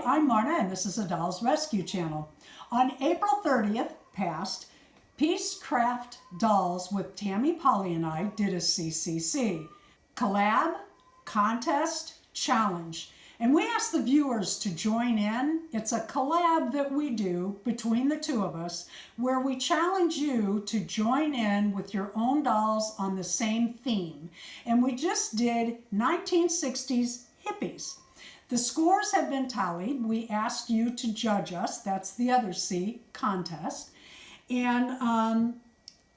I'm Marna, and this is a Dolls Rescue Channel. On April 30th past, Peacecraft Dolls with Tammy Powley and I did a CCC. Collab, Contest, Challenge. And we asked the viewers to join in. It's a collab that we do between the two of us where we challenge you to join in with your own dolls on the same theme. And we just did 1960s Hippies. The scores have been tallied. We asked you to judge us. That's the other C, contest. And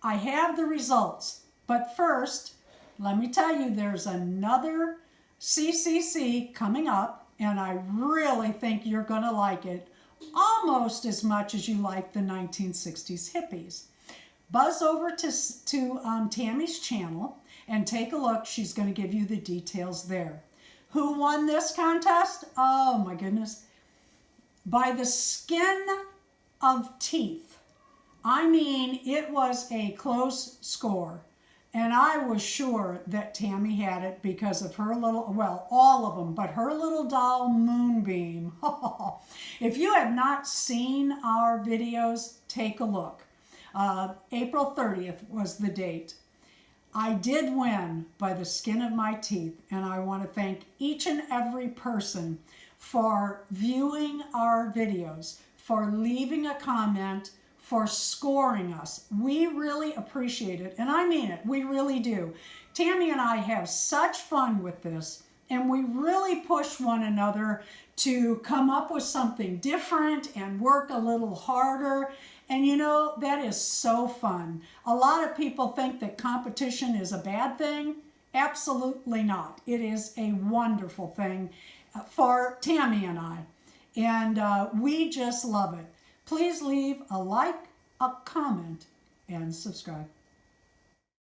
I have the results. But first, let me tell you, there's another CCC coming up, and I really think you're going to like it almost as much as you like the 1960s Hippies. Buzz over to Tammy's channel and take a look. She's going to give you the details there. Who won this contest? Oh my goodness. By the skin of teeth. I mean, it was a close score. And I was sure that Tammy had it because of her little, well, all of them, but her little doll, Moonbeam. If you have not seen our videos, take a look. April 30th was the date. I did win by the skin of my teeth, and I want to thank each and every person for viewing our videos, for leaving a comment, for scoring us. We really appreciate it, and I mean it, we really do. Tammy and I have such fun with this, and we really push one another to come up with something different and work a little harder. And you know, that is so fun. A lot of people think that competition is a bad thing. Absolutely not. It is a wonderful thing for Tammy and I. And we just love it. Please leave a like, a comment, and subscribe.